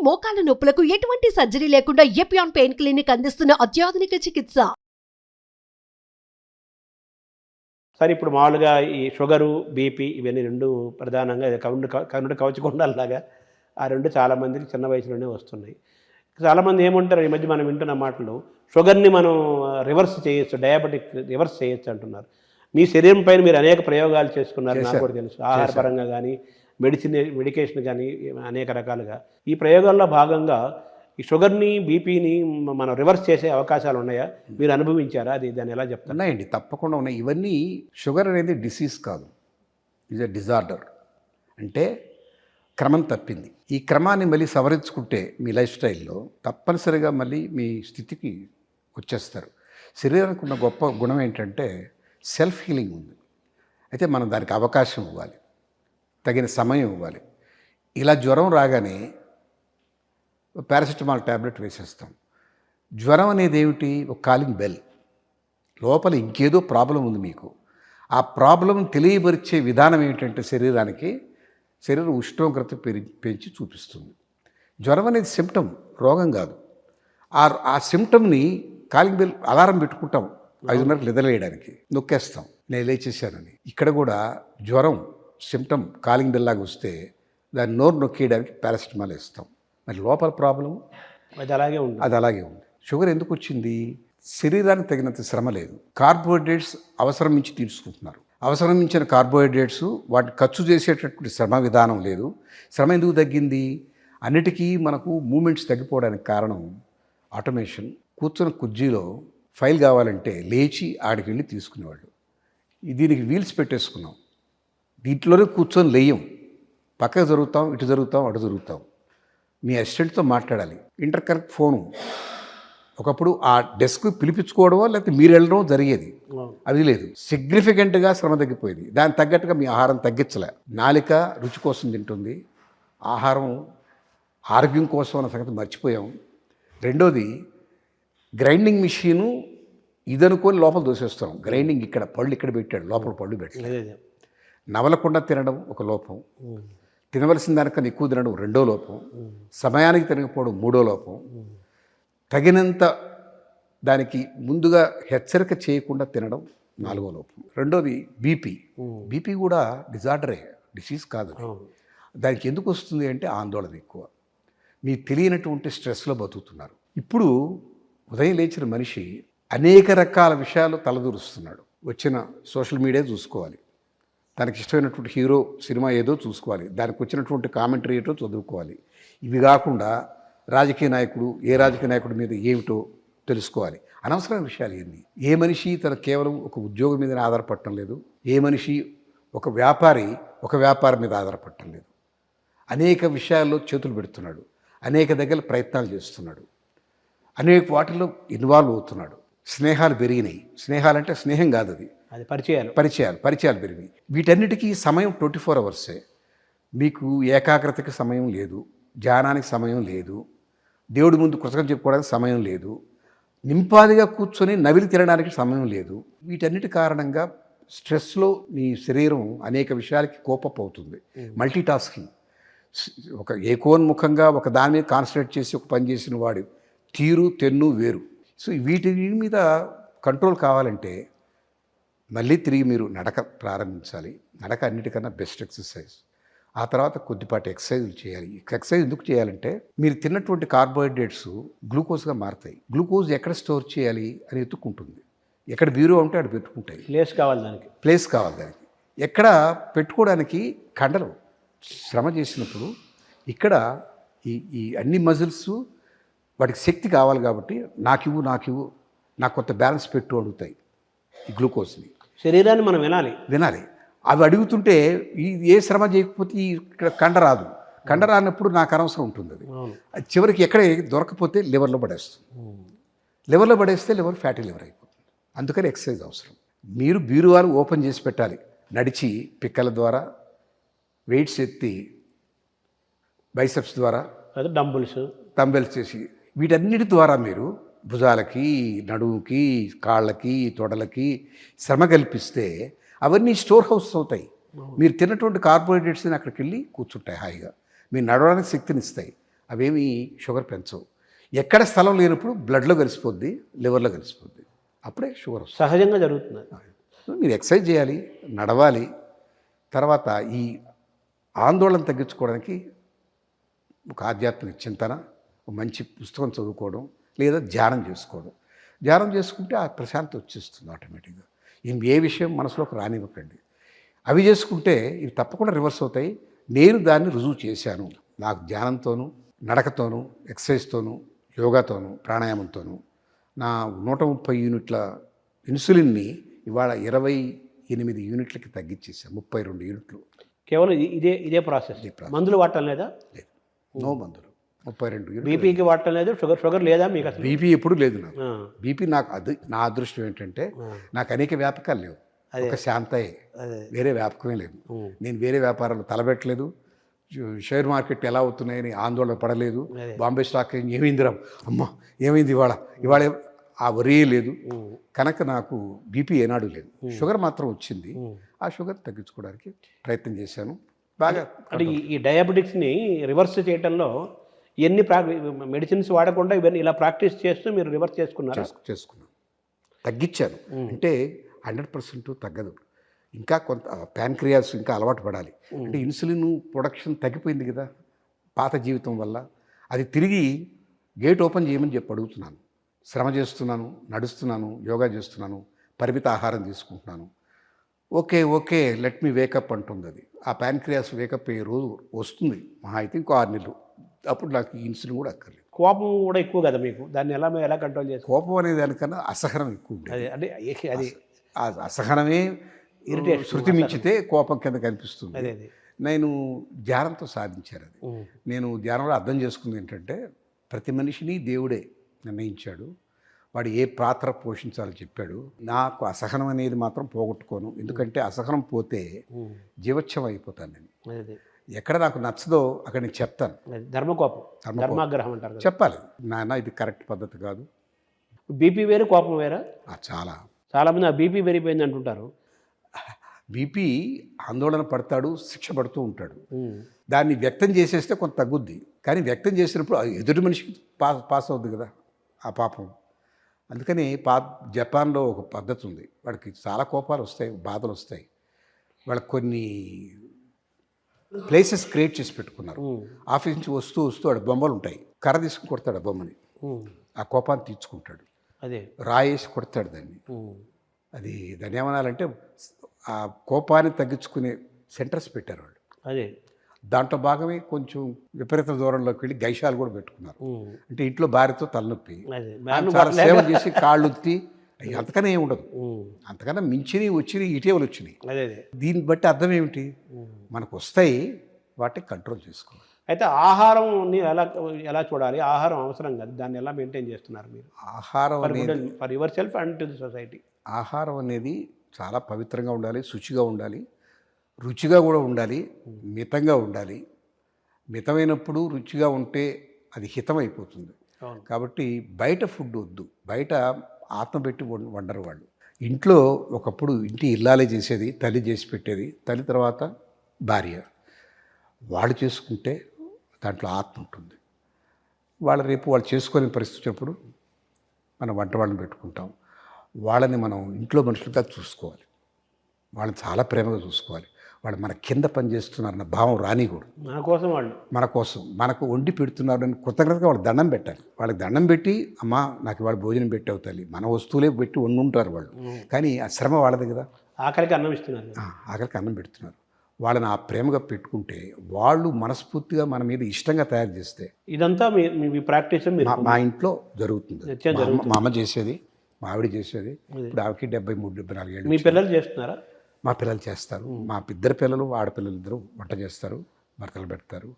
మోకాల నొప్పులకు ఎటువంటి సర్జరీ లేకుండా ఎపియాన్ పెయిన్ క్లినిక్ అందిస్తున్న అత్యాధునిక చికిత్స. సరే, ఇప్పుడు మామూలుగా ఈ షుగరు, బీపీ ఇవన్నీ రెండు ప్రధానంగా కరుణ కవచకుండాలాగా ఆ రెండు చాలామందికి చిన్న వయసులోనే వస్తున్నాయి. చాలామంది ఏమంటారు, ఈ మధ్య మనం వింటున్న మాటలు, షుగర్ని మనం రివర్స్ చేయొచ్చు, డయాబెటిక్ రివర్స్ చేయొచ్చు అంటున్నారు. మీ శరీరం పైన మీరు అనేక ప్రయోగాలు చేసుకున్నారు, నాకు కూడా తెలుసు. ఆహారపరంగా కానీ మెడికేషన్ కానీ అనేక రకాలుగా. ఈ ప్రయోగాల్లో భాగంగా ఈ షుగర్ని, బీపీని మనం రివర్స్ చేసే అవకాశాలు ఉన్నాయా? మీరు అనుభవించారా? దాన్ని ఎలా చెప్తారు? ఉన్నాయండి, తప్పకుండా ఉన్నాయి. ఇవన్నీ షుగర్ అనేది డిసీజ్ కాదు, ఇది డిజార్డర్. అంటే క్రమం తప్పింది. ఈ క్రమాన్ని మళ్ళీ సవరించుకుంటే మీ లైఫ్ స్టైల్లో తప్పనిసరిగా మళ్ళీ మీ స్థితికి వచ్చేస్తారు. శరీరానికి ఉన్న గొప్ప గుణం ఏంటంటే సెల్ఫ్ హీలింగ్ ఉంది. అయితే మనం దానికి అవకాశం ఇవ్వాలి, తగిన సమయం ఇవ్వాలి. ఇలా జ్వరం రాగానే పారాసిటమాల్ ట్యాబ్లెట్ వేసేస్తాం. జ్వరం అనేది ఏమిటి? ఒక కాలింగ్ బెల్. లోపల ఇంకేదో ప్రాబ్లం ఉంది మీకు. ఆ ప్రాబ్లం తెలియపరిచే విధానం ఏమిటంటే శరీరం ఉష్ణోగ్రత పెంచి చూపిస్తుంది. జ్వరం అనేది సిమ్టమ్, రోగం కాదు. ఆ సిమ్టమ్ని కాలింగ్ బెల్ అలారం పెట్టుకుంటాం 5:30 నిద్రలేయడానికి, నొక్కేస్తాం నేను లేచేసానని. ఇక్కడ కూడా జ్వరం సిమ్టమ్ కాలింగ్ బెల్ లాగా వస్తే దాన్ని నోరు నొక్కేయడానికి పారాసిటమాల్ వేస్తాం. మరి లోపల ప్రాబ్లం అది అలాగే ఉంది. షుగర్ ఎందుకు వచ్చింది? శరీరానికి తగినంత శ్రమ లేదు. కార్బోహైడ్రేట్స్ అవసరం మించి తీసుకుంటున్నారు. అవసరం మించిన కార్బోహైడ్రేట్స్ వాటిని ఖర్చు చేసేటటువంటి శ్రమ విధానం లేదు. శ్రమ ఎందుకు తగ్గింది? అన్నిటికీ మనకు మూమెంట్స్ తగ్గిపోవడానికి కారణం ఆటోమేషన్. కూర్చున్న కుర్చీలో ఫైల్ కావాలంటే లేచి ఆడికి వెళ్ళి తీసుకునేవాళ్ళు. దీనికి వీల్స్ పెట్టేసుకున్నాం. దీంట్లోనే కూర్చొని లేయం, పక్కకు జరుగుతాం, ఇటు జరుగుతాం, అటు జరుగుతాం. మీ అసిస్టెంట్తో మాట్లాడాలి, ఇంటర్ కనెక్ట్ ఫోను. ఒకప్పుడు ఆ డెస్క్ పిలిపించుకోవడమో లేకపోతే మీరు వెళ్ళడం జరిగేది, అది లేదు. సిగ్నిఫికెంట్గా శ్రమ తగ్గిపోయింది. దానికి తగ్గట్టుగా మీ ఆహారం తగ్గించలే. నాలిక రుచి కోసం తింటుంది, ఆహారం ఆరోగ్యం కోసం అన్న సంగతి మర్చిపోయాం. రెండోది గ్రైండింగ్ మిషను ఇదనుకొని లోపల దోసేస్తాం. గ్రైండింగ్ ఇక్కడ పళ్ళు ఇక్కడ పెట్టాడు, లోపల పళ్ళు పెట్టాడు. నవలకుండా తినడం ఒక లోపం, తినవలసిన దానికన్నా ఎక్కువ తినడం రెండో లోపం, సమయానికి తినకపోవడం మూడో లోపం, తగినంత దానికి ముందుగా హెచ్చరిక చేయకుండా తినడం నాలుగో లోపం. రెండోది బీపీ కూడా డిజార్డరే, డిసీజ్ కాదు. దానికి ఎందుకు వస్తుంది అంటే ఆందోళన ఎక్కువ, మీకు తెలియనటువంటి స్ట్రెస్లో బతుకుతున్నారు. ఇప్పుడు ఉదయం లేచిన మనిషి అనేక రకాల విషయాలు తలదూరుస్తున్నాడు. వచ్చిన సోషల్ మీడియా చూసుకోవాలి, దానికి ఇష్టమైనటువంటి హీరో సినిమా ఏదో చూసుకోవాలి, దానికి వచ్చినటువంటి కామెంటరీ ఏటో చదువుకోవాలి. ఇవి కాకుండా రాజకీయ నాయకుడి మీద ఏమిటో తెలుసుకోవాలి. అనవసరమైన విషయాలు ఏంది? ఏ మనిషి తన కేవలం ఒక ఉద్యోగం మీద ఆధారపడటం లేదు. ఏ మనిషి ఒక వ్యాపారం మీద ఆధారపడటం లేదు. అనేక విషయాల్లో చేతులు పెడుతున్నాడు, అనేక దగ్గర ప్రయత్నాలు చేస్తున్నాడు, అనేక వాటిల్లో ఇన్వాల్వ్ అవుతున్నాడు. స్నేహాలు పెరిగినాయి. స్నేహాలంటే స్నేహం కాదు, అది పరిచయాలు పెరిగినాయి. వీటన్నిటికీ సమయం 24 అవర్సే. మీకు ఏకాగ్రతకి సమయం లేదు, ధ్యానానికి సమయం లేదు, దేవుడి ముందు కృతజ్ఞత చెప్పుకోవడానికి సమయం లేదు, నింపాదిగా కూర్చొని నవిలి తినడానికి సమయం లేదు. వీటన్నిటి కారణంగా స్ట్రెస్లో మీ శరీరం అనేక విషయాలకి కోపప్ అవుతుంది. మల్టీ టాస్కింగ్, ఒక ఏకోన్ముఖంగా ఒక దాని మీద కాన్సన్ట్రేట్ చేసి ఒక పని చేసిన వాడు తీరు తెన్ను వేరు. సో వీటి మీద కంట్రోల్ కావాలంటే మళ్ళీ తిరిగి మీరు నడక ప్రారంభించాలి. నడక అన్నిటికన్నా బెస్ట్ ఎక్సర్సైజ్. ఆ తర్వాత కొద్దిపాటి ఎక్సర్సైజులు చేయాలి. ఎక్సర్సైజ్ ఎందుకు చేయాలంటే మీరు తిన్నటువంటి కార్బోహైడ్రేట్స్ గ్లూకోజ్గా మారుతాయి. గ్లూకోజ్ ఎక్కడ స్టోర్ చేయాలి అని ఎత్తుక్కుంటుంది. ఎక్కడ బీరో ఉంటే అక్కడ పెట్టుకుంటాయి. ప్లేస్ కావాలి దానికి. ఎక్కడ పెట్టుకోవడానికి కండలు శ్రమ చేసినప్పుడు ఇక్కడ ఈ అన్ని మజిల్స్ వాటికి శక్తి కావాలి కాబట్టి నాకు నాకు కొంత బ్యాలెన్స్ పెట్టు అడుగుతాయి ఈ గ్లూకోజ్ని. శరీరాన్ని మనం వినాలి. అవి అడుగుతుంటే ఏ శ్రమ చేయకపోతే ఇక్కడ కండ రానప్పుడు నాకు అనవసరం ఉంటుంది. అది చివరికి ఎక్కడ దొరకపోతే లివర్లో పడేస్తే లివర్ ఫ్యాటీ లివర్ అయిపోతుంది. అందుకని ఎక్సర్సైజ్ అవసరం. మీరు బీరువాలు ఓపెన్ చేసి పెట్టాలి. నడిచి పిక్కల ద్వారా, వెయిట్స్ ఎత్తి, బైసెప్స్ ద్వారా, డంబెల్స్ చేసి, వీటన్నిటి ద్వారా మీరు భుజాలకి, నడుముకి, కాళ్ళకి, తొడలకి శ్రమ కల్పిస్తే అవన్నీ స్టోర్ హౌస్ అవుతాయి. మీరు తిన్నటువంటి కార్బోహైడ్రేట్స్ని అక్కడికి వెళ్ళి కూర్చుంటాయి హాయిగా. మీరు నడవడానికి శక్తినిస్తాయి. అవేమి షుగర్ పెంచవు. ఎక్కడ స్థలం లేనప్పుడు బ్లడ్లో కలిసిపోద్ది, లివర్లో కలిసిపోద్ది, అప్పుడే షుగర్ వస్తుంది. సహజంగా జరుగుతుంది. మీరు ఎక్సర్సైజ్ చేయాలి, నడవాలి. తర్వాత ఈ ఆందోళన తగ్గించుకోవడానికి ఒక ఆధ్యాత్మిక చింతన, ఒక మంచి పుస్తకం చదువుకోవడం, లేదా ధ్యానం చేసుకోవడం. ధ్యానం చేసుకుంటే ఆ ప్రశాంతత వచ్చేస్తుంది ఆటోమేటిక్గా. ఏ విషయం మనసులోకి రానివ్వకండి. అవి చేసుకుంటే ఇవి తప్పకుండా రివర్స్ అవుతాయి. నేను దాన్ని రుజువు చేశాను. నాకు ధ్యానంతోనూ, నడకతోనూ, ఎక్సర్సైజ్తోనూ, యోగాతోనూ, ప్రాణాయామంతోనూ నా 130 యూనిట్ల ఇన్సులిన్ని ఇవాళ 28 యూనిట్లకి తగ్గించేసాను. 32 యూనిట్లు. కేవలం ఇదే ప్రాసెస్. మందులు వాడటం లేదా? లేదు, నో మందులు. 32 యూనిట్లు. బీపీకి వాడటం లేదు, షుగర్ లేదా మీకు అసలు? బీపీ ఎప్పుడు లేదు నాకు. బీపీ నాకు అది నా అదృష్టం ఏంటంటే నాకు అనేక వ్యాపకాలు లేవు. ఒక శాంతయే, వేరే వ్యాపకమే లేదు. నేను వేరే వ్యాపారాలు తలబెట్టలేదు. షేర్ మార్కెట్ ఎలా అవుతున్నాయని ఆందోళన పడలేదు. బాంబే స్టాక్ ఏమైందిరా, అమ్మ ఏమైంది ఇవాళ ఆ వరే లేదు. కనుక నాకు బీపీ ఏనాడు లేదు. షుగర్ మాత్రం వచ్చింది. ఆ షుగర్ తగ్గించుకోవడానికి ప్రయత్నం చేశాను. బాగా అంటే ఈ డయాబెటిక్స్ని రివర్స్ చేయడంలో ఎన్ని మెడిసిన్స్ వాడకుండా ఇవన్నీ ఇలా ప్రాక్టీస్ చేస్తూ మీరు రివర్స్ చేసుకున్నాను, తగ్గించాను. అంటే 100% తగ్గదు. ఇంకా కొంత ప్యాన్క్రియాస్ ఇంకా అలవాటు పడాలి. అంటే ఇన్సులిన్ ప్రొడక్షన్ తగ్గిపోయింది కదా పాత జీవితం వల్ల. అది తిరిగి గేట్ ఓపెన్ చేయమని చెప్పి అడుగుతున్నాను. శ్రమ చేస్తున్నాను, నడుస్తున్నాను, యోగా చేస్తున్నాను, పరిమిత ఆహారం తీసుకుంటున్నాను. ఓకే లెట్ మీ వేకప్ అంటుంది అది. ఆ ప్యాన్క్రియాస్ వేకప్ అయ్యే రోజు వస్తుంది, మహా అయితే ఇంకో 6 నెలలు. అప్పుడు నాకు ఇన్సులిన్ కూడా అక్కర్లేదు. కోపం కూడా ఎక్కువ కదా మీకు, దాన్ని ఎలా కంట్రోల్ చేస్తారు? కోపం అనే దానికన్నా అసహనం ఎక్కువ ఉంటుంది. అంటే అది ఆ అసహనమే ఇరిటేషన్, శృతి మించితే కోపం కింద కనిపిస్తుంది. నేను ధ్యానంతో సాధించాను అది. నేను ధ్యానంలో అర్థం చేసుకుంది ఏంటంటే ప్రతి మనిషిని దేవుడే నిర్ణయించాడు. వాడు ఏ పాత్ర పోషించాలో చెప్పాడు. నాకు అసహనం అనేది మాత్రం పోగొట్టుకోను. ఎందుకంటే అసహనం పోతే జీవోత్సవం అయిపోతాను నేను. ఎక్కడ నాకు నచ్చదో అక్కడ నేను చెప్తాను. ధర్మాగ్రహం అంటారు, చెప్పాలి. నాన్న ఇది కరెక్ట్ పద్ధతి కాదు. బీపీ వేరు, కోపం వేరా? చాలామంది ఆ బీపీ పెరిగిపోయింది అంటుంటారు. బీపీ ఆందోళన పడతాడు, శిక్ష పడుతూ ఉంటాడు. దాన్ని వ్యక్తం చేసేస్తే కొంత తగ్గుద్ది. కానీ వ్యక్తం చేసినప్పుడు ఎదుటి మనిషికి పాస్ అవుద్ది కదా ఆ పాపం. అందుకని జపాన్లో ఒక పద్ధతి ఉంది. వాడికి చాలా కోపాలు వస్తాయి, బాధలు వస్తాయి. వాళ్ళకి కొన్ని ప్లేసెస్ క్రియేట్ చేసి పెట్టుకున్నారు. ఆఫీస్ నుంచి వస్తూ వాడు బొమ్మలు ఉంటాయి. కర్ర తీసుకుని కొడతాడు ఆ బొమ్మని, ఆ కోపాన్ని తీర్చుకుంటాడు. రాయేసి కొడతాడు దాన్ని. దాన్ని ఏమనాలంటే ఆ కోపాన్ని తగ్గించుకునే సెంటర్స్ పెట్టారు వాళ్ళు. దాంట్లో భాగమే కొంచెం విపరీత దూరంలోకి వెళ్ళి గైషాలు కూడా పెట్టుకున్నారు. అంటే ఇంట్లో భార్యతో తలనొప్పి, చాలా సేవ చేసి కాళ్ళు ఉత్తి, అంతకన్నా ఏమి ఉండదు. అంతకన్నా మించినవి వచ్చినాయి, ఇటీవలు వచ్చినాయి. దీన్ని బట్టి అర్థం ఏమిటి, మనకు వస్తాయి, వాటిని కంట్రోల్ చేసుకోవాలి. అయితే ఆహారం ఎలా చూడాలి? ఆహారం అవసరం కదా, దాన్ని ఎలా మెయింటైన్ చేస్తున్నారు మీరు? ఆహారం for your self and to the society. ఆహారం అనేది చాలా పవిత్రంగా ఉండాలి, శుచిగా ఉండాలి, రుచిగా కూడా ఉండాలి, మితంగా ఉండాలి. మితమైనప్పుడు రుచిగా ఉంటే అది హితం అయిపోతుంది. కాబట్టి బయట ఫుడ్ వద్దు. బయట ఆత్మ పెట్టి వండరు వాళ్ళు. ఇంట్లో ఒకప్పుడు ఇంటి ఇల్లాలే చేసేది, తల్లి చేసి పెట్టేది, తల్లి తర్వాత భార్య. వాళ్ళు చేసుకుంటే దాంట్లో ఆత్మ ఉంటుంది. రేపు వాళ్ళు చేసుకునే పరిస్థితి వచ్చినప్పుడు మనం వంట వాళ్ళని పెట్టుకుంటాం. వాళ్ళని మనం ఇంట్లో మనుషులుగా చూసుకోవాలి. వాళ్ళని చాలా ప్రేమగా చూసుకోవాలి. వాళ్ళు మన కింద పనిచేస్తున్నారన్న భావం రానికూడదు. మన కోసం మనకు వండి పెడుతున్నారని కృతజ్ఞతగా వాళ్ళకి దండం పెట్టాలి. వాళ్ళకి దండం పెట్టి, అమ్మా నాకు ఇవాళ భోజనం పెట్టి అవుతాయి, మన వస్తువులే పెట్టి వండుంటారు వాళ్ళు. కానీ ఆ శ్రమ వాళ్ళది కదా. ఆఖరికి అన్నం ఇస్తున్నారు, ఆఖరికి అన్నం పెడుతున్నారు. వాళ్ళని ఆ ప్రేమగా పెట్టుకుంటే, వాళ్ళు మనస్ఫూర్తిగా మన మీద ఇష్టంగా తయారు చేస్తే, ఇదంతా మీ ప్రాక్టీస్ మా ఇంట్లో జరుగుతుంది. మా అమ్మ చేసేది, మా ఆవిడ చేసేది. ఇప్పుడు ఆవిడకి 73-74 ఏళ్ళు. మీ పిల్లలు చేస్తున్నారా? మా పిల్లలు చేస్తారు. మా 2 పిల్లలు, ఆడపిల్లలు 2 వంట చేస్తారు, మరకలు పెడతారు.